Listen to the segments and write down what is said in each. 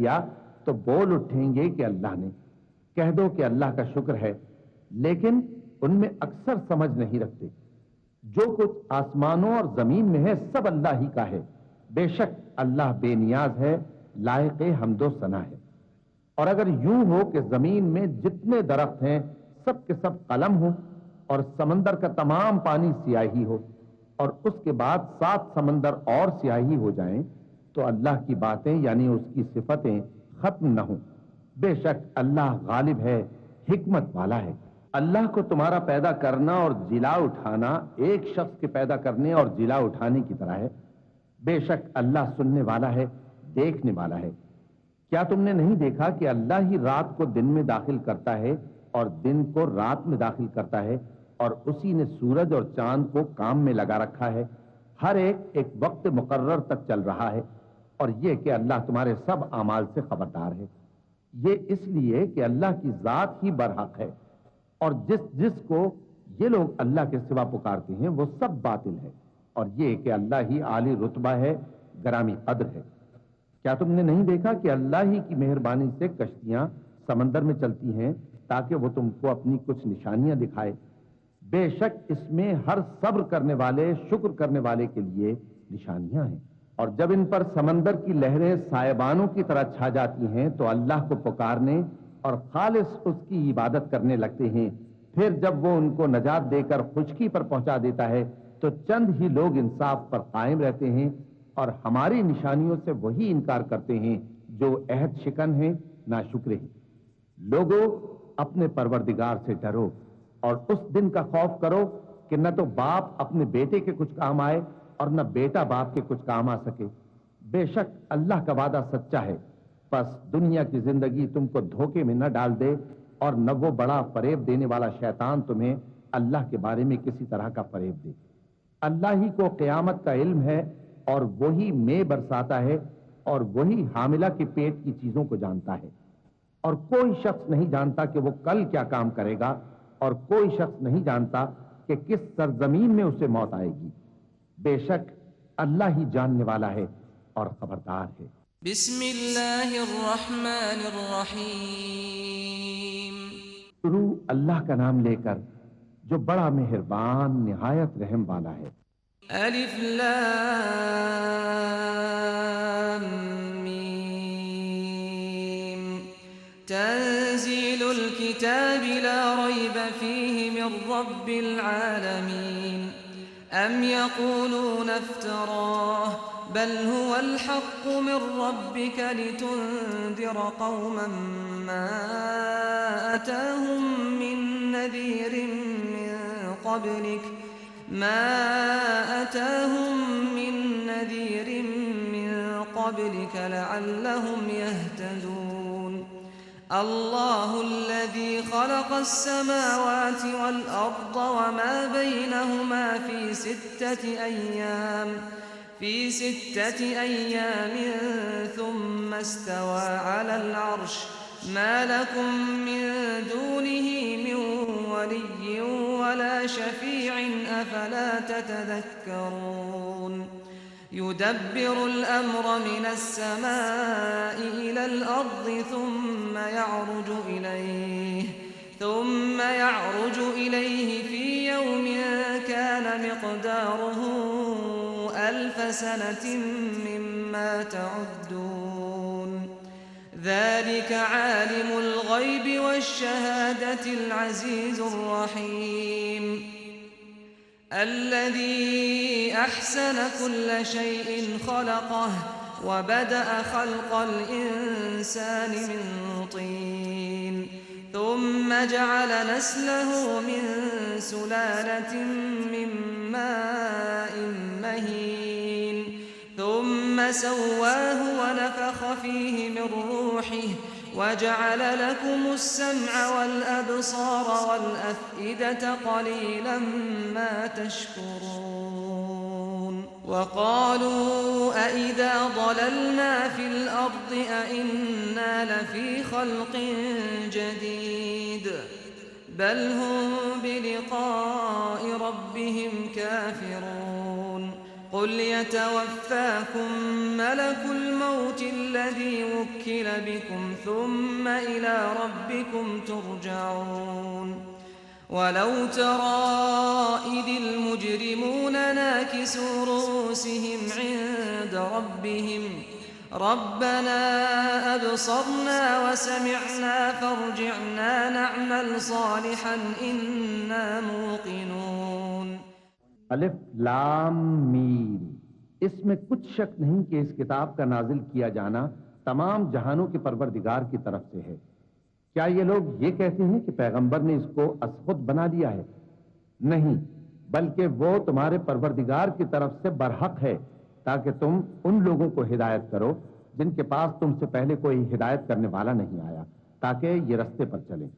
کیا تو بول اٹھیں گے کہ اللہ نے. کہہ دو کہ اللہ کا شکر ہے، لیکن ان میں اکثر سمجھ نہیں رکھتے. جو کچھ آسمانوں اور زمین میں ہے سب اللہ ہی کا ہے. بے شک اللہ بے نیاز ہے، لائق حمد و ثنا ہے. اور اگر یوں ہو کہ زمین میں جتنے درخت ہیں سب کے سب قلم ہوں اور سمندر کا تمام پانی سیاہی ہو اور اس کے بعد 7 سمندر اور سیاہی ہو جائیں تو اللہ کی باتیں یعنی اس کی صفتیں ختم نہ ہوں. بے شک اللہ غالب ہے، حکمت والا ہے. اللہ کو تمہارا پیدا کرنا اور جلا اٹھانا ایک شخص کے پیدا کرنے اور جلا اٹھانے کی طرح ہے. بے شک اللہ سننے والا ہے، دیکھنے والا ہے. کیا تم نے نہیں دیکھا کہ اللہ ہی رات کو دن میں داخل کرتا ہے اور دن کو رات میں داخل کرتا ہے، اور اسی نے سورج اور چاند کو کام میں لگا رکھا ہے. ہر ایک وقت مقرر تک چل رہا ہے. اور یہ کہ اللہ تمہارے سب اعمال سے خبردار ہے. یہ اس لیے کہ اللہ کی ذات ہی برحق ہے، اور جس کو یہ لوگ اللہ کے سوا پکارتے ہیں وہ سب باطل ہے. اور یہ کہ اللہ ہی عالی رتبہ ہے، گرامی قدر ہے. کیا تم نے نہیں دیکھا کہ اللہ ہی کی مہربانی سے کشتیاں سمندر میں چلتی ہیں تاکہ وہ تم کو اپنی کچھ نشانیاں دکھائے؟ بے شک اس میں ہر صبر کرنے والے، شکر کرنے والے کے لیے نشانیاں ہیں. اور جب ان پر سمندر کی لہریں سائبانوں کی طرح چھا جاتی ہیں تو اللہ کو پکارنے اور خالص اس کی عبادت کرنے لگتے ہیں. پھر جب وہ ان کو نجات دے کر خشکی پر پہنچا دیتا ہے تو چند ہی لوگ انصاف پر قائم رہتے ہیں، اور ہماری نشانیوں سے وہی انکار کرتے ہیں جو عہد شکن ہیں، ناشکرے ہیں. لوگوں، اپنے پروردگار سے ڈرو اور اس دن کا خوف کرو کہ نہ تو باپ اپنے بیٹے کے کچھ کام آئے اور نہ بیٹا باپ کے کچھ کام آ سکے. بے شک اللہ کا وعدہ سچا ہے. پس دنیا کی زندگی تم کو دھوکے میں نہ ڈال دے، اور نہ وہ بڑا فریب دینے والا شیطان تمہیں اللہ کے بارے میں کسی طرح کا فریب دے. اللہ ہی کو قیامت کا علم ہے، اور وہی مے برساتا ہے، اور وہی حاملہ کے پیٹ کی چیزوں کو جانتا ہے. اور کوئی شخص نہیں جانتا کہ وہ کل کیا کام کرے گا، اور کوئی شخص نہیں جانتا کہ کس سرزمین میں اسے موت آئے گی. بے شک اللہ ہی جاننے والا ہے اور خبردار ہے. بسم اللہ الرحمن الرحیم. شروع اللہ کا نام لے کر جو بڑا مہربان نہایت رحم والا ہے. الف لام میم. تنزیل الكتاب لا ریب فیہ من رب العالمین. ام یقولون افتراه بل هو الحق من ربك لتنذر قوما ما أتاهم من نذير من قبلك لعلهم يهتدون. الله الذي خلق السماوات والأرض وما بينهما في 6 أيام ثم استوى على العرش. ما لكم من دونه من ولي ولا شفيع أفلا تتذكرون. يدبر الأمر من السماء إلى الأرض ثم يعرج إليه في يوم كان مقداره 1000 سنة مما تعدون. ذلك عالم الغيب والشهادة العزيز الرحيم. الذي أحسن كل شيء خلقه وبدأ خلق الإنسان من طين ثم جعل نسله من سلالة من ماء مهين ثم سواه ونفخ فيه من روحه وجعل لكم السمع والأبصار والأفئدة قليلا ما تشكرون. وقالوا أئذا ضللنا في الأرض أئنا لفي خلق جديد بل هم بلقاء ربهم كافرون. قل يتوفاكم ملك الموت الذي وكل بكم ثم إلى ربكم ترجعون ولو ترى إذ المجرمون ناكسوا رؤوسهم عند ربهم ربنا أبصرنا وسمعنا فارجعنا نعمل صالحا إنا موقنون۔ الف لام میم، اس میں کچھ شک نہیں کہ اس کتاب کا نازل کیا جانا تمام جہانوں کے پروردگار کی طرف سے ہے۔ کیا یہ لوگ یہ کہتے ہیں کہ پیغمبر نے اس کو از خود بنا لیا ہے؟ نہیں، بلکہ وہ تمہارے پروردگار کی طرف سے برحق ہے تاکہ تم ان لوگوں کو ہدایت کرو جن کے پاس تم سے پہلے کوئی ہدایت کرنے والا نہیں آیا، تاکہ یہ رستے پر چلیں۔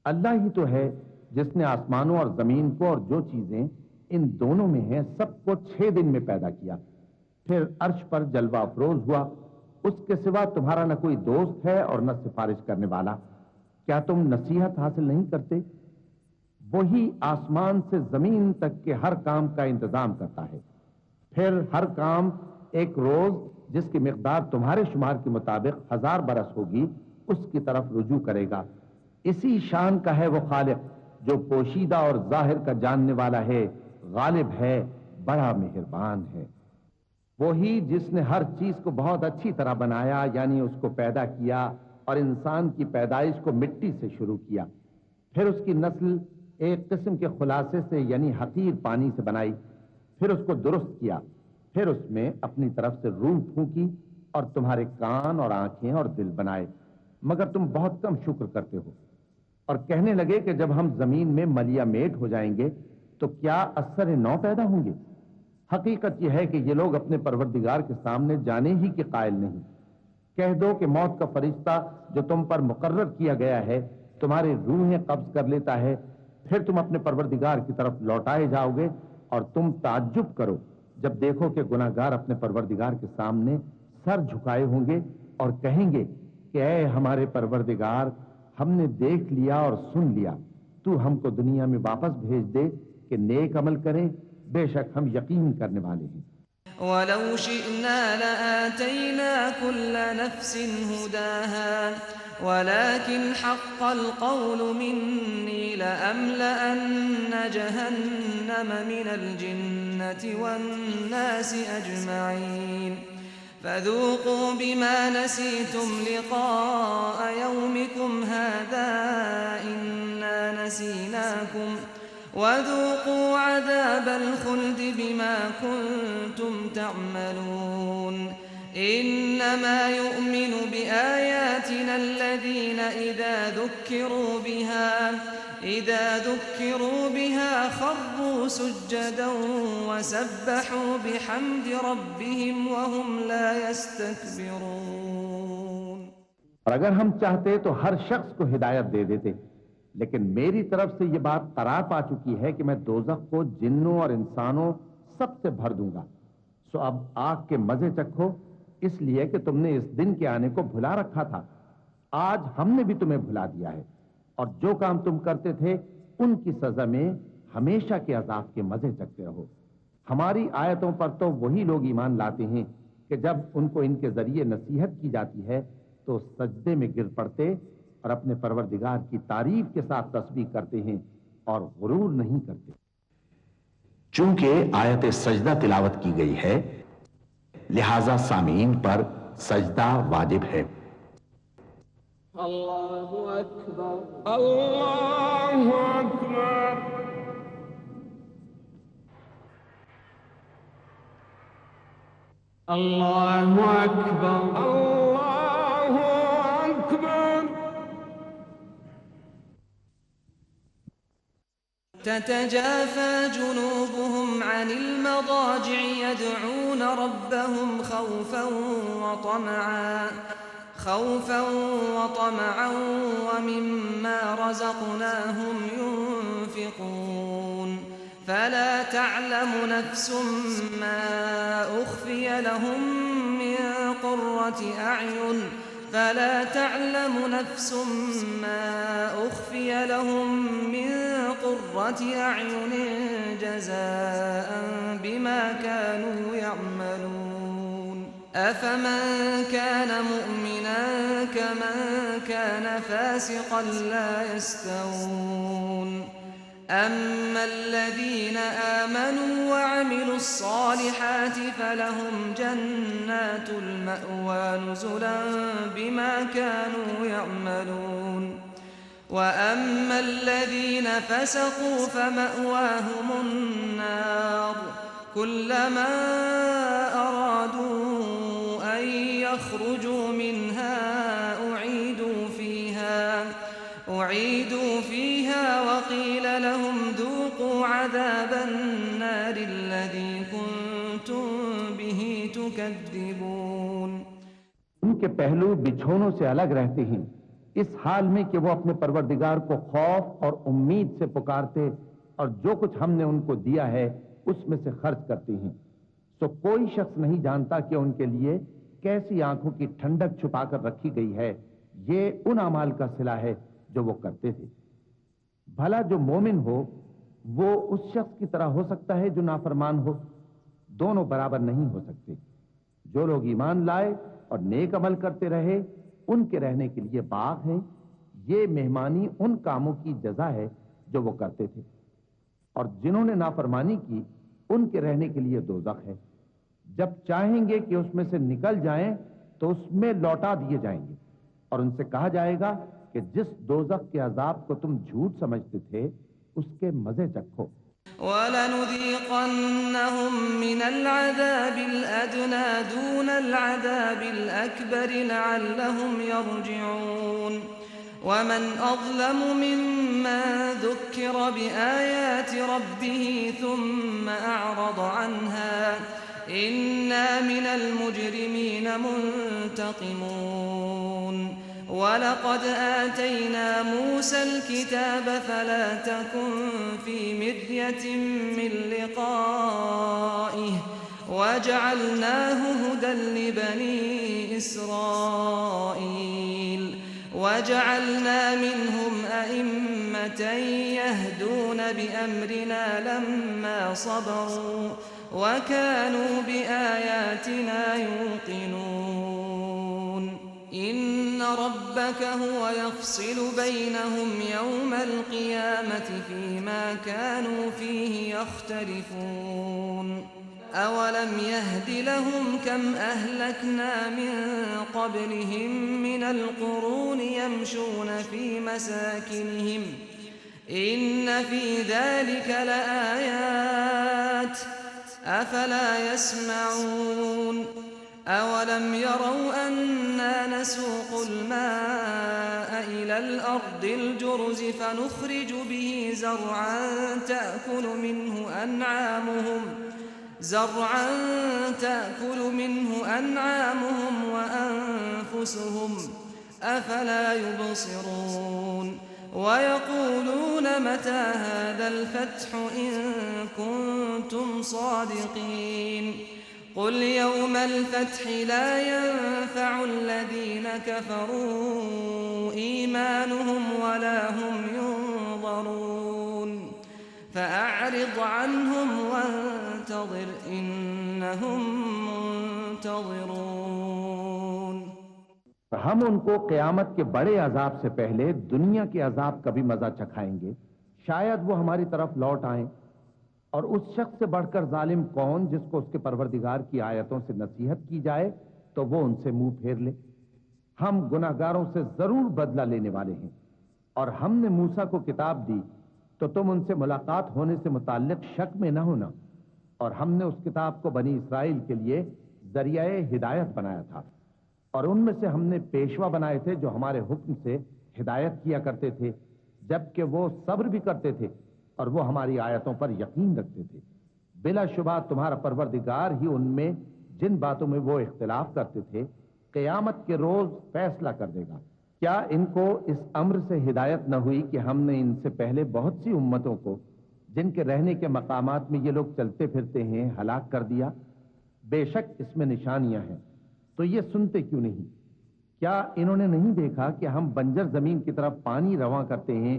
اللہ ہی تو ہے جس نے آسمانوں اور زمین کو اور جو چیزیں ان دونوں میں ہیں سب کو 6 دن میں پیدا کیا، پھر عرش پر جلوہ افروز ہوا۔ اس کے سوا تمہارا نہ کوئی دوست ہے اور نہ سفارش کرنے والا۔ کیا تم نصیحت حاصل نہیں کرتے؟ وہی آسمان سے زمین تک کے ہر کام کا انتظام کرتا ہے، پھر ہر کام ایک روز جس کی مقدار تمہارے شمار کے مطابق 1000 برس ہوگی اس کی طرف رجوع کرے گا۔ اسی شان کا ہے وہ خالق جو پوشیدہ اور ظاہر کا جاننے والا ہے، غالب ہے، بڑا مہربان ہے۔ وہی جس نے ہر چیز کو بہت اچھی طرح بنایا، یعنی اس کو پیدا کیا اور انسان کی پیدائش کو مٹی سے شروع کیا، پھر اس کی نسل ایک قسم کے خلاصے سے یعنی حقیر پانی سے بنائی، پھر اس کو درست کیا، پھر اس میں اپنی طرف سے روح پھونکی اور تمہارے کان اور آنکھیں اور دل بنائے، مگر تم بہت کم شکر کرتے ہو۔ اور کہنے لگے کہ جب ہم زمین میں ملیا میٹ ہو جائیں گے تو کیا اثر نو پیدا ہوں گے؟ حقیقت یہ ہے کہ یہ لوگ اپنے پروردگار کے سامنے جانے ہی کے قائل نہیں۔ کہہ دو کہ موت کا فرشتہ جو تم پر مقرر کیا گیا ہے تمہاری روحیں قبض کر لیتا ہے، پھر تم اپنے پروردگار کی طرف لوٹائے جاؤ گے، اور تم تعجب کرو جب دیکھو کہ گناہگار اپنے پروردگار کے سامنے سر جھکائے ہوں گے اور کہیں گے کہ اے ہمارے پروردگار، ہم نے دیکھ لیا اور سن لیا، تو ہم کو دنیا میں واپس بھیج دے کہ نیک عمل کریں، بے شک ہم یقین کرنے والے ہیں۔ وَلَوْ شِئْنَا لَآتَيْنَا كُلَّ نَفْسٍ هُدَاهَا وَلَكِنْ حَقَّ الْقَوْلُ مِنِّي لَأَمْلَأَنَّ جَهَنَّمَ مِنَ الْجِنَّةِ وَالنَّاسِ أَجْمَعِينَ فَذُوقُوا بِمَا نَسِيتُمْ لِقَاءَ يَوْمِكُمْ هَذَا إِنَّا نَسِينَاكُمْ وَذُوقُوا عَذَابَ الْخُلْدِ بِمَا كُنْتُمْ تَعْمَلُونَ إِنَّمَا يُؤْمِنُ بِآيَاتِنَا الَّذِينَ إِذَا ذُكِّرُوا بِهَا خَرُّوا سُجَّدًا وَسَبَّحُوا بِحَمْدِ رَبِّهِمْ وَهُمْ لَا يَسْتَكْبِرُونَ۔ اور اگر ہم چاہتے تو ہر شخص کو ہدایت دے دیتے، لیکن میری طرف سے یہ بات قرار پا چکی ہے کہ میں دوزخ کو جنوں اور انسانوں سب سے بھر دوں گا۔ سو اب آگ کے مزے چکھو، اس لیے کہ تم نے اس دن کے آنے کو بھلا رکھا تھا۔ آج ہم نے بھی تمہیں بھلا دیا ہے، اور جو کام تم کرتے تھے ان کی سزا میں ہمیشہ کے عذاب کے مزے چکھتے رہو۔ ہماری آیتوں پر تو وہی لوگ ایمان لاتے ہیں کہ جب ان کو ان کے ذریعے نصیحت کی جاتی ہے تو سجدے میں گر پڑتے اور اپنے پروردگار کی تعریف کے ساتھ تسبیح کرتے ہیں اور غرور نہیں کرتے۔ چونکہ آیت سجدہ تلاوت کی گئی ہے لہذا سامعین پر سجدہ واجب ہے۔ اللہ اکبر، اللہ اکبر، اللہ اکبر، اللہ اکبر۔ تتجافى جنوبهم عن المضاجع يدعون ربهم خوفا وطمعا ومما رزقناهم ينفقون فلا تعلم نفس ما أخفي لهم من قرة أعين قرة أعين جزاء بما كانوا يعملون أفمن كان مؤمنا كمن كان فاسقا لا يستوون أما الذين آمنوا وعملوا الصالحات فلهم جنات المأوى نزلا بما كانوا يعملون وأما الذين فسقوا فمأواهم النار كلما أرادوا أن يخرجوا منها أعيدوا فيها وقيل لهم ذوقوا عذاب النار الذي كنتم به تكذبون. ان کے پہلو بچھونوں سے الگ رہتے ہیں اس حال میں کہ وہ اپنے پروردگار کو خوف اور امید سے پکارتے اور جو کچھ ہم نے ان کو دیا ہے اس میں سے خرچ کرتے ہیں. تو کوئی شخص نہیں جانتا کہ ان کے لیے کیسی آنکھوں کی ٹھنڈک چھپا کر رکھی گئی ہے. یہ ان اعمال کا صلہ ہے جو وہ کرتے تھے. بھلا جو مومن ہو وہ اس شخص کی طرح ہو سکتا ہے جو نافرمان ہو؟ دونوں برابر نہیں ہو سکتے. جو لوگ ایمان لائے اور نیک عمل کرتے رہے ان کے رہنے کے لیے باغ ہیں. یہ مہمانی ان کاموں کی جزا ہے جو وہ کرتے تھے. اور جنہوں نے نافرمانی کی ان کے رہنے کے لیے دوزخ ہے. جب چاہیں گے کہ اس میں سے نکل جائیں تو اس میں لوٹا دیے جائیں گے اور ان سے کہا جائے گا کہ جس دوزخ کے عذاب کو تم جھوٹ سمجھتے تھے اس کے مزے چکھو. وَلَنُذِيقَنَّهُم مِّنَ الْعَذَابِ الْأَدْنَىٰ دُونَ الْعَذَابِ الْأَكْبَرِ لَعَلَّهُمْ يَرْجِعُونَ وَمَنْ أَظْلَمُ مِمَّن ذُكِّرَ بِآيَاتِ رَبِّهِ ثُمَّ أَعْرَضَ عَنْهَا إِنَّا مِنَ الْمُجْرِمِينَ مُنْتَقِمُونَ. وَلَقَدْ آتَيْنَا مُوسَى الْكِتَابَ فَلَا تَكُنْ فِي مِرْيَةٍ مِّن لِّقَائِهِ وَجَعَلْنَاهُ هُدًى لِّبَنِي إِسْرَائِيلَ وَجَعَلْنَا مِنْهُمْ أَئِمَّةً يَهْدُونَ بِأَمْرِنَا لَمَّا صَبَرُوا وَكَانُوا بِآيَاتِنَا يُوقِنُونَ. إِنَّ رَبَّكَ هُوَ يَفْصِلُ بَيْنَهُمْ يَوْمَ الْقِيَامَةِ فِيمَا كَانُوا فِيهِ يَخْتَلِفُونَ. أَوَلَمْ يَهْدِ لَهُمْ كَمْ أَهْلَكْنَا مِنْ قَبْلِهِمْ مِنَ الْقُرُونِ يَمْشُونَ فِي مَسَاكِنِهِمْ إِنَّ فِي ذَلِكَ لَآيَاتٍ أَفَلَا يَسْمَعُونَ. أَوَلَمْ يَرَوْا أَنَّا نَسُوقُ الْمَاءَ إِلَى الْأَرْضِ الْجُرُزِ فَنُخْرِجُ بِهِ زَرْعًا تَأْكُلُ مِنْهُ أَنْعَامُهُمْ وَأَنفُسُهُمْ أَفَلَا يُبْصِرُونَ. وَيَقُولُونَ مَتَى هَذَا الْفَتْحُ إِن كُنتُمْ صَادِقِينَ. قُلْ يَوْمَ الْفَتْحِ لَا يَنفَعُ الَّذِينَ كَفَرُوا إِيمَانُهُمْ وَلَا هُمْ يُنظَرُونَ. فَأَعْرِضْ عَنْهُمْ وَانتَظِرْ إِنَّهُمْ مُنتَظِرُونَ. ہم ان کو قیامت کے بڑے عذاب سے پہلے دنیا کے عذاب کا بھی مزہ چکھائیں گے. شاید وہ ہماری طرف لوٹ آئیں. اور اس شخص سے بڑھ کر ظالم کون جس کو اس کے پروردگار کی آیتوں سے نصیحت کی جائے تو وہ ان سے منہ پھیر لے. ہم گناہگاروں سے ضرور بدلہ لینے والے ہیں. اور ہم نے موسیٰ کو کتاب دی تو تم ان سے ملاقات ہونے سے متعلق شک میں نہ ہونا. اور ہم نے اس کتاب کو بنی اسرائیل کے لیے ذریعہ ہدایت بنایا تھا. اور ان میں سے ہم نے پیشوا بنائے تھے جو ہمارے حکم سے ہدایت کیا کرتے تھے جبکہ وہ صبر بھی کرتے تھے اور وہ ہماری آیتوں پر یقین رکھتے تھے. بلا شبہ تمہارا پروردگار ہی ان میں جن باتوں میں وہ اختلاف کرتے تھے قیامت کے روز فیصلہ کر دے گا. کیا ان کو اس امر سے ہدایت نہ ہوئی کہ ہم نے ان سے پہلے بہت سی امتوں کو جن کے رہنے کے مقامات میں یہ لوگ چلتے پھرتے ہیں ہلاک کر دیا؟ بے شک اس میں نشانیاں ہیں تو یہ سنتے کیوں نہیں؟ کیا انہوں نے نہیں دیکھا کہ ہم بنجر زمین کی طرف پانی رواں کرتے ہیں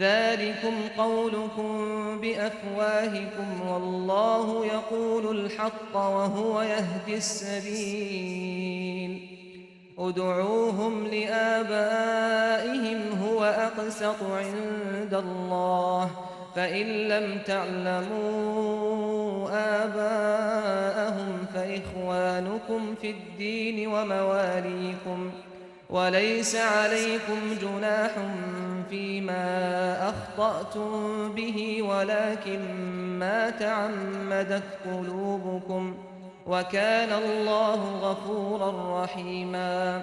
ذلكم قولكم بأفواهكم والله يقول الحق وهو يهدي السبيل ادعوهم لآبائهم هو أقسط عند الله فإن لم تعلموا آباءهم فإخوانكم في الدين ومواليكم وليس عليكم جناح فيما أخطأتم به ولكن ما تعمدت قلوبكم وكان الله غفورا رحيما।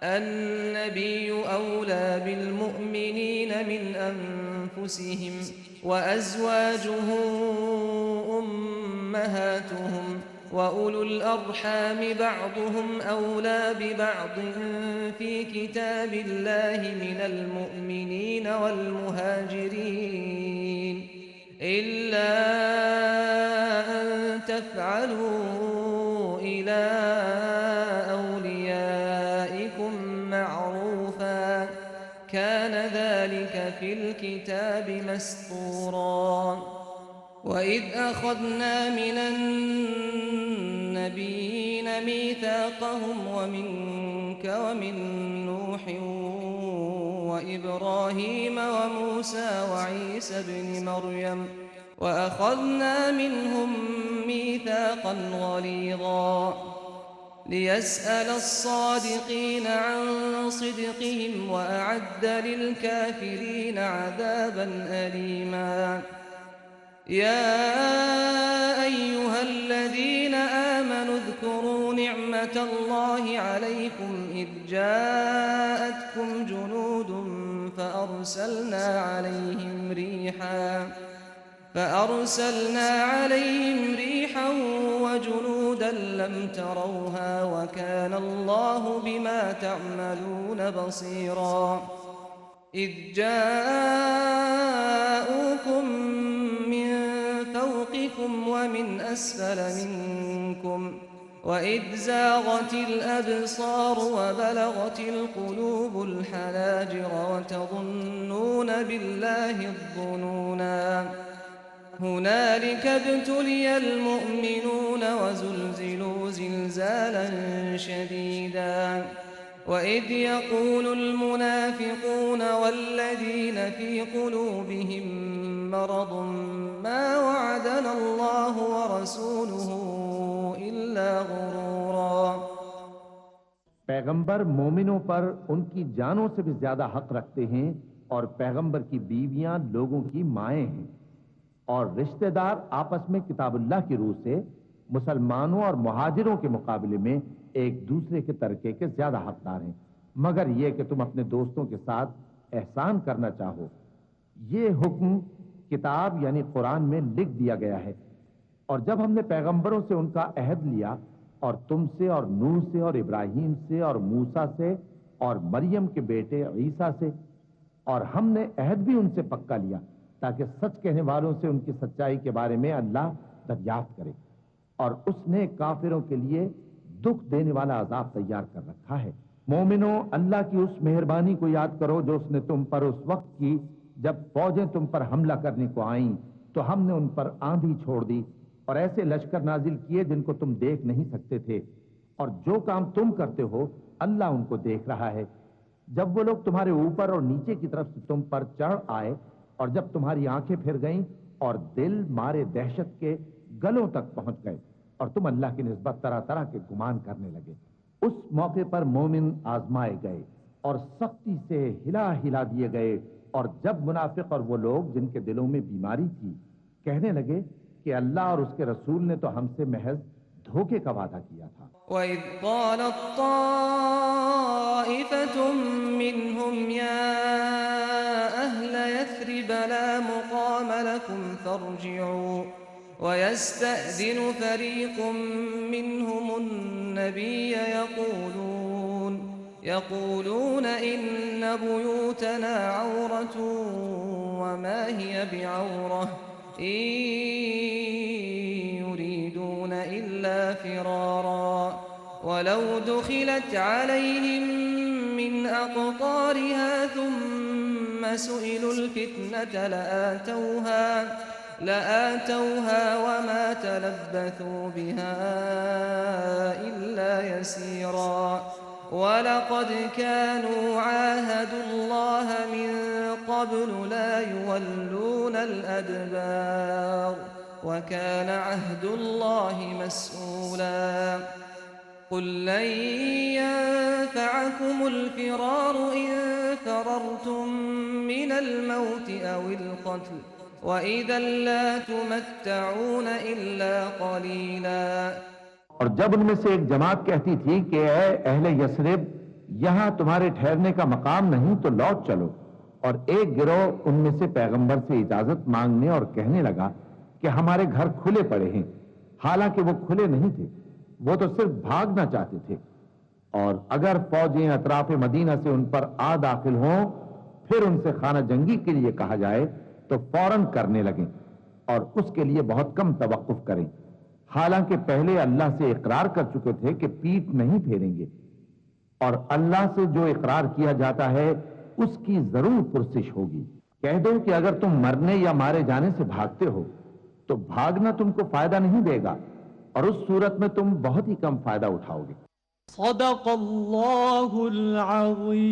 النبي أولى بالمؤمنين من أنفسهم وأزواجه أمهاتهم وأولو الأرحام بعضهم أولى ببعض في كتاب الله من المؤمنين والمهاجرين إلا أن تفعلوا إلى كان ذلك في الكتاب مسطورا وإذ أخذنا من النبيين ميثاقهم ومنك ومن نوح وإبراهيم وموسى وعيسى ابن مريم وأخذنا منهم ميثاقا غليظا ليسأل الصادقين عن صدقهم وأعد للكافرين عذابا أليما يا أيها الذين آمنوا اذكروا نعمة الله عليكم إذ جاءتكم جنود فأرسلنا عليهم ريحا وجنودا لم تروها وكان الله بما تعملون بصيرا إذ جاءوكم من فوقكم فوقكم ومن أسفل منكم وإذ زاغت الأبصار وبلغت القلوب الحناجر وتظنون بالله الظنونا هنالك ابتلي المؤمنون وزلزلوا زلزالا شديدا وإذ يقول المنافقون والذين في قلوبهم مرض ما وعدنا الله ورسوله إلا غرورا. پیغمبر مومنوں پر ان کی جانوں سے بھی زیادہ حق رکھتے ہیں اور پیغمبر کی بیویاں لوگوں کی مائیں ہیں اور رشتہ دار آپس میں کتاب اللہ کی روح سے مسلمانوں اور مہاجروں کے مقابلے میں ایک دوسرے کے ترکے کے زیادہ حقدار ہیں، مگر یہ کہ تم اپنے دوستوں کے ساتھ احسان کرنا چاہو. یہ حکم کتاب یعنی قرآن میں لکھ دیا گیا ہے. اور جب ہم نے پیغمبروں سے ان کا عہد لیا اور تم سے اور نوح سے اور ابراہیم سے اور موسیٰ سے اور مریم کے بیٹے عیسیٰ سے، اور ہم نے عہد بھی ان سے پکا لیا تاکہ سچ کہنے والوں سے ان کی سچائی کے بارے میں اللہ دریافت کرے، اور اس نے کافروں کے لیے دکھ دینے والا عذاب تیار کر رکھا ہے. مومنوں، اللہ کی اس مہربانی کو یاد کرو جو اس نے تم پر اس وقت کی جب فوجیں تم پر حملہ کرنے کو آئیں تو ہم نے ان پر آندھی چھوڑ دی اور ایسے لشکر نازل کیے جن کو تم دیکھ نہیں سکتے تھے، اور جو کام تم کرتے ہو اللہ ان کو دیکھ رہا ہے. جب وہ لوگ تمہارے اوپر اور نیچے کی طرف سے تم پر چڑھ آئے اور جب تمہاری آنکھیں پھر گئیں اور دل مارے دہشت کے گلوں تک پہنچ گئے اور تم اللہ کی نسبت طرح طرح کے گمان کرنے لگے، اس موقع پر مومن آزمائے گئے اور سختی سے ہلا ہلا دیے گئے. اور جب منافق اور وہ لوگ جن کے دلوں میں بیماری تھی کہنے لگے کہ اللہ اور اس کے رسول نے تو ہم سے محض دھوکے کا وعدہ کیا تھا. وَإِذْ قَالَتْ طَائِفَةٌ مِّنْهُمْ يَا أَهْلَ يَثْرِبَ لَا مُقَامَ لَكُمْ فَارْجِعُوا وَيَسْتَأْذِنُ فَرِيقٌ مِّنْهُمُ النَّبِيَّ يقولون إن بيوتنا عورة وما هي بعورة إن يريدون إلا فرارا ولو دخلت عليهم من أقطارها ثم سئلوا الفتنة لآتوها وما تلبثوا بها إلا يسيرا وَلَقَدْ كَانُوا عَاهَدُوا اللَّهَ مِن قَبْلُ لَا يُوَلُّونَ الْأَدْبَارَ وَكَانَ عَهْدُ اللَّهِ مَسْئُولًا. قُل لَّن يَنفَعَكُمُ الْفِرَارُ إِن فَرَرْتُم مِّنَ الْمَوْتِ أَوِ الْقَتْلِ وَإِذًا لَّا تُمَتَّعُونَ إِلَّا قَلِيلًا. اور جب ان میں سے ایک جماعت کہتی تھی کہ اے اہل یثرب، یہاں تمہارے ٹھہرنے کا مقام نہیں تو لوٹ چلو، اور ایک گروہ ان میں سے پیغمبر سے اجازت مانگنے اور کہنے لگا کہ ہمارے گھر کھلے پڑے ہیں، حالانکہ وہ کھلے نہیں تھے، وہ تو صرف بھاگنا چاہتے تھے. اور اگر فوجیں اطراف مدینہ سے ان پر آ داخل ہوں پھر ان سے خانہ جنگی کے لیے کہا جائے تو فوراً کرنے لگیں اور اس کے لیے بہت کم توقف کریں، حالانکہ پہلے اللہ سے اقرار کر چکے تھے کہ پیٹ نہیں پھیریں گے، اور اللہ سے جو اقرار کیا جاتا ہے اس کی ضرور پرسش ہوگی. کہہ دو کہ اگر تم مرنے یا مارے جانے سے بھاگتے ہو تو بھاگنا تم کو فائدہ نہیں دے گا، اور اس صورت میں تم بہت ہی کم فائدہ اٹھاؤ گے. صدق اللہ العظیم.